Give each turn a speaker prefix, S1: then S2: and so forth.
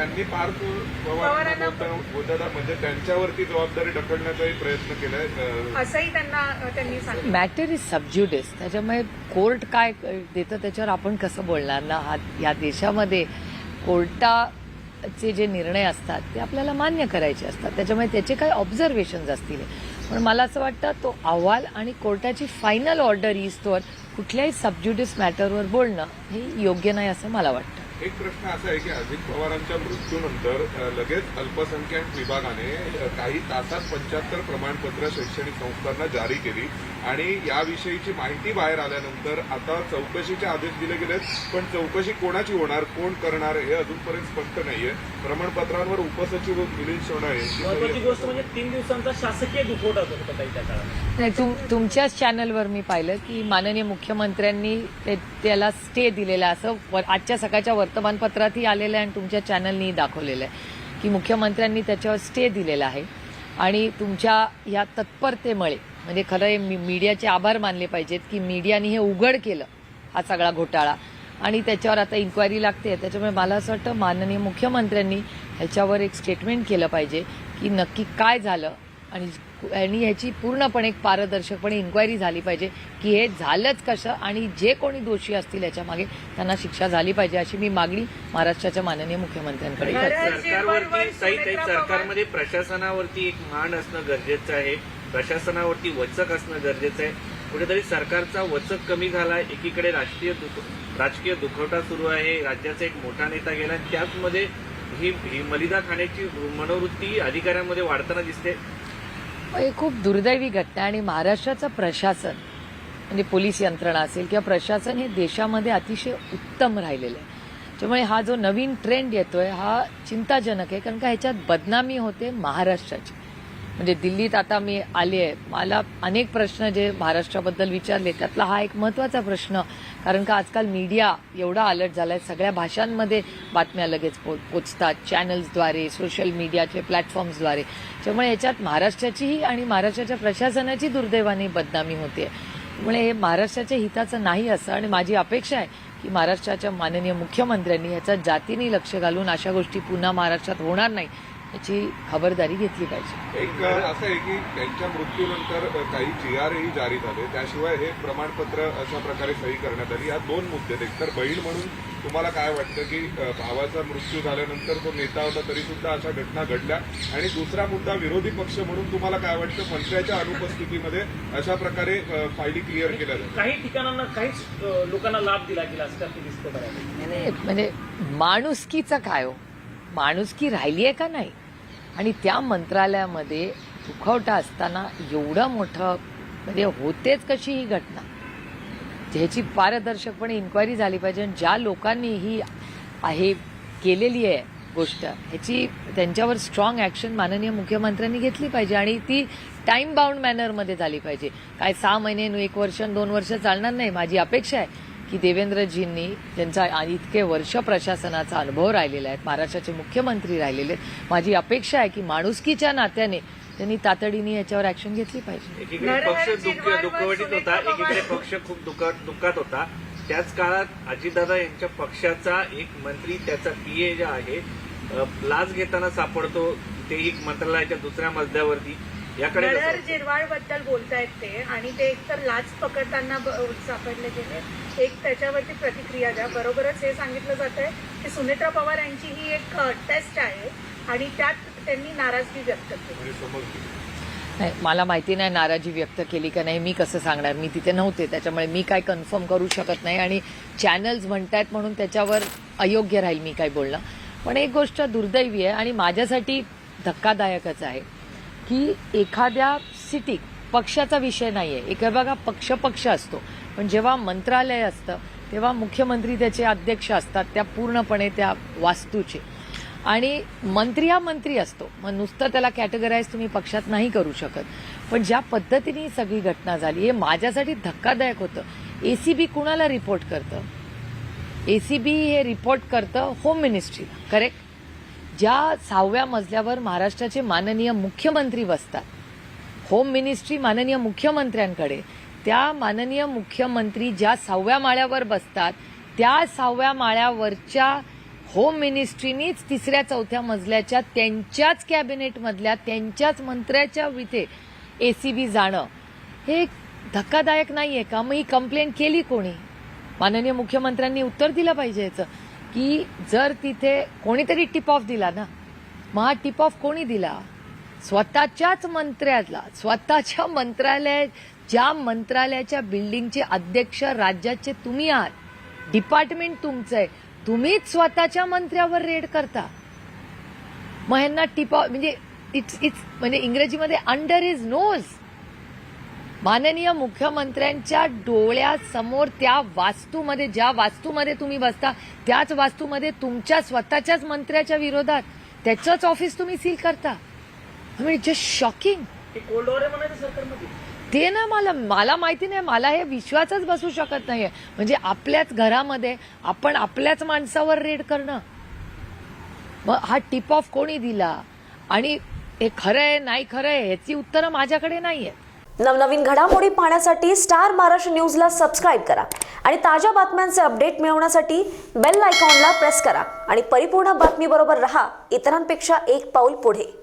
S1: त्यांनी पार्थ पवारांना बोलताना म्हणजे त्यांच्यावरती जबाबदारी ढकलण्याचाही प्रयत्न केलाय
S2: असंही त्यांनी सांगितलं.
S3: Matter is sub judice. त्याच्यामुळे कोर्ट काय देतं त्याच्यावर आपण कसं बोलणार ना. या देशामध्ये कोर्टाचे जे निर्णय असतात ते आपल्याला मान्य करायचे असतात. त्याच्यामुळे त्याचे काही ऑब्झर्वेशन्स असतील. पण मला असं वाटतं तो अहवाल आणि कोर्टाची फायनल ऑर्डर इजतोवर कुठल्याही सबज्युडिस मॅटरवर बोलणं हे योग्य नाही असं मला वाटतं.
S1: एक प्रश्न असा आहे की अजित पवारांच्या मृत्यूनंतर लगेच अल्पसंख्याक विभागाने काही तासात 75 प्रमाणपत्र शैक्षणिक संस्थांना जारी केली आणि याविषयीची माहिती बाहेर आल्यानंतर आता चौकशीचे आदेश दिले गेलेत. पण चौकशी कोणाची होणार, कोण करणार हे अजूनपर्यंत स्पष्ट नाहीये. प्रमाणपत्रांवर उपसचिव मिलिंद सोनाळे
S4: महत्वाची गोष्ट म्हणजे 3 दिवसांचा शासकीय दुखवटा होता काही त्या काळात.
S3: नाही, तुमच्याच चॅनलवर मी पाहिलं की माननीय मुख्यमंत्र्यांनी त्याला स्टे दिलेला असं आजच्या सकाळच्या वर्तमानपत्रातही आलेलं आहे आणि तुमच्या चॅनलनी दाखवलेलं आहे की मुख्यमंत्र्यांनी त्याच्यावर स्टे दिलेला आहे. आणि तुमच्या या तत्परतेमुळे म्हणजे खरं मीडियाचे आभार मानले पाहिजेत की मीडियाने हे उघड केलं हा सगळा घोटाळा आणि त्याच्यावर आता इन्क्वायरी लागते. त्याच्यामुळे मला असं वाटतं माननीय मुख्यमंत्र्यांनी ह्याच्यावर एक स्टेटमेंट केलं पाहिजे की नक्की काय झालं आणि ह्याची पूर्णपणे एक पारदर्शकपणे इन्क्वायरी झाली पाहिजे की हे झालंच कसं आणि जे कोणी दोषी असतील याच्या मागे त्यांना शिक्षा झाली पाहिजे अशी मी मागणी महाराष्ट्राच्या माननीय मुख्यमंत्र्यांकडे करते.
S4: सरकारमध्ये प्रशासनावरती एक मान असणं गरजेचं आहे, प्रशासनावरती वचक असणं गरजेचं आहे. कुठेतरी सरकारचा वचक कमी झाला. एकीकडे राजकीय दुखवटा सुरू आहे, राज्याचा एक मोठा नेता गेला आणि त्याचमध्ये ही मलिदा खाण्याची मनोवृत्ती अधिकाऱ्यांमध्ये वाढताना दिसते.
S3: हे खूप दुर्दैवी घटना आणि महाराष्ट्राचं प्रशासन म्हणजे पोलीस यंत्रणा असेल किंवा प्रशासन हे देशामध्ये अतिशय उत्तम राहिलेलं आहे. त्यामुळे हा जो नवीन ट्रेंड येतोय हा चिंताजनक आहे. कारण का ह्याच्यात बदनामी होते महाराष्ट्राची. म्हणजे दिल्लीत आता मी आली आहे, मला अनेक प्रश्न जे महाराष्ट्राबद्दल विचारले त्यातला हा एक महत्त्वाचा प्रश्न. कारण का आजकाल मीडिया एवढा अलर्ट झाला आहे, सगळ्या भाषांमध्ये बातम्या लगेच पोचतात चॅनल्सद्वारे, सोशल मीडियाचे प्लॅटफॉर्म्सद्वारे. त्यामुळे याच्यात महाराष्ट्राचीही आणि महाराष्ट्राच्या प्रशासनाची दुर्दैवाने बदनामी होते. त्यामुळे हे महाराष्ट्राच्या हिताचं नाही असं आणि माझी अपेक्षा आहे की महाराष्ट्राच्या माननीय मुख्यमंत्र्यांनी याचा जातीने लक्ष घालून अशा गोष्टी पुन्हा महाराष्ट्रात होणार नाही याची खबरदारी घेतली पाहिजे.
S1: एक असं आहे की त्यांच्या मृत्यूनंतर काही GRही जारी झाले, त्याशिवाय हे प्रमाणपत्र अशा प्रकारे सही करण्यात आली. या 2 मुद्दे आहेत. एक तर बहीण म्हणून तुम्हाला काय वाटतं की भावाचा मृत्यू झाल्यानंतर तो नेता होता तरी सुद्धा अशा घटना घडल्या, आणि दुसरा मुद्दा विरोधी पक्ष म्हणून तुम्हाला काय वाटतं मंत्र्याच्या अनुपस्थितीमध्ये अशा प्रकारे फायली क्लिअर केल्या जातात.
S4: काही ठिकाणांना काहीच लोकांना लाभ दिला गेला असं दिसतं.
S3: म्हणजे माणुसकीचं काय हो, माणुसकी राहिली आहे का नाही. आणि त्या मंत्रालयामध्ये दुखवटा असताना एवढं मोठं म्हणजे होतेच कशी ही घटना ज्याची पारदर्शकपणे इन्क्वायरी झाली पाहिजे. आणि ज्या लोकांनी ही आहे केलेली आहे गोष्ट ह्याची त्यांच्यावर स्ट्रॉंग ॲक्शन माननीय मुख्यमंत्र्यांनी घेतली पाहिजे आणि ती टाईम बाउंड मॅनरमध्ये झाली पाहिजे. काय 6 महिने 1 वर्ष 2 वर्ष चालणार नाही. माझी अपेक्षा आहे की देवेंद्रजींनी त्यांचा इतके वर्ष प्रशासनाचा अनुभव राहिलेला आहे, महाराष्ट्राचे मुख्यमंत्री राहिलेले आहेत. माझी अपेक्षा आहे की माणुसकीच्या नात्याने त्यांनी तातडीने याच्यावर ऍक्शन घेतली पाहिजे.
S4: एकीकडे पक्ष दुःखवटीत होता, एकीकडे पक्ष खूप दुःखात होता. त्याच काळात अजितदादा यांच्या पक्षाचा एक मंत्री त्याचा PA जे आहे लाच घेताना सापडतो, तेही मंत्रालयाच्या दुसऱ्या मजल्यावरती. याकडे
S2: जिरवाळ बद्दल बोलतायत ते आणि ते एकतर लाच पकडताना सापडले गेले. एक त्याच्यावरती प्रतिक्रिया द्या. बरोबरच हे सांगितलं जात आहे की सुनेत्रा पवार यांची ही एक टेस्ट आहे आणि त्यात त्यांनी नाराजगी व्यक्त केली.
S3: नाही, मला माहिती नाही नाराजी व्यक्त केली का नाही. मी कसं सांगणार, मी तिथे नव्हते. त्याच्यामुळे मी काय कन्फर्म करू शकत नाही आणि चॅनल्स म्हणतायत म्हणून त्याच्यावर अयोग्य राहील मी काय बोलणं. पण एक गोष्ट दुर्दैवी आहे आणि माझ्यासाठी धक्कादायकच आहे की एखाद्या सिटीत पक्षाचा विषय नाही आहे. एक बघा पक्ष असतो, पण जेव्हा मंत्रालय असतं तेव्हा मुख्यमंत्री त्याचे अध्यक्ष असतात त्या पूर्णपणे त्या वास्तूचे, आणि मंत्री हा मंत्री असतो. मग नुसतं त्याला कॅटेगराईज तुम्ही पक्षात नाही करू शकत. पण ज्या पद्धतीने सगळी घटना झाली हे माझ्यासाठी धक्कादायक होतं. ACB कुणाला रिपोर्ट करतं? ACB हे रिपोर्ट करतं होम मिनिस्ट्रीला, करेक्ट? ज्या 6व्या मजल्यावर महाराष्ट्राचे माननीय मुख्यमंत्री बसतात, होम मिनिस्ट्री माननीय मुख्यमंत्र्यांकडे, त्या माननीय मुख्यमंत्री ज्या 6व्या माळ्यावर बसतात त्या 6व्या माळ्यावरच्या होम मिनिस्ट्रीनीच 3ऱ्या-4थ्या मजल्याच्या त्यांच्याच कॅबिनेटमधल्या त्यांच्याच मंत्र्याच्या इथे ACB जाणं हे धक्कादायक नाहीये का? मग ही कंप्लेंट केली कोणी? माननीय मुख्यमंत्र्यांनी उत्तर दिलं पाहिजे याचं की जर तिथे कोणीतरी टिप ऑफ दिला ना, मग हा टिप ऑफ कोणी दिला? स्वतःच्याच मंत्र्याला, स्वतःच्या मंत्रालय, ज्या मंत्रालयाच्या बिल्डिंगचे अध्यक्ष राज्याचे तुम्ही आहात, डिपार्टमेंट तुमचं आहे, तुम्हीच स्वतःच्या मंत्र्यावर रेड करता. मग ह्यांना टिप ऑफ म्हणजे इट्स म्हणजे इंग्रजीमध्ये अंडर हिज नोज. माननीय मुख्यमंत्र्यांच्या डोळ्यासमोर त्या वास्तूमध्ये, ज्या वास्तूमध्ये तुम्ही बसता त्याच वास्तूमध्ये तुमच्या स्वतःच्याच मंत्र्याच्या विरोधात त्याचंच ऑफिस तुम्ही सील करता. Just shocking.
S4: कोल्ड वॉर आहे म्हणायचं सरकारमध्ये.
S3: ते ना मला माहिती नाही, मला हे विश्वासच बसू शकत नाहीये. म्हणजे आपल्याच घरामध्ये आपण आपल्याच माणसावर रेड करणं. मग हा टिप ऑफ कोणी दिला आणि हे खरं आहे नाही खरं आहे ह्याची उत्तरं माझ्याकडे नाहीये.
S5: नवनवीन घडामोडी पाहण्यासाठी स्टार महाराष्ट्र न्यूजला सबस्क्राईब करा आणि ताज्या बातम्यांचे अपडेट मिळवण्यासाठी बेल आयकॉनला प्रेस करा आणि परिपूर्ण बातमीबरोबर रहा, इतरांपेक्षा एक पाऊल पुढे.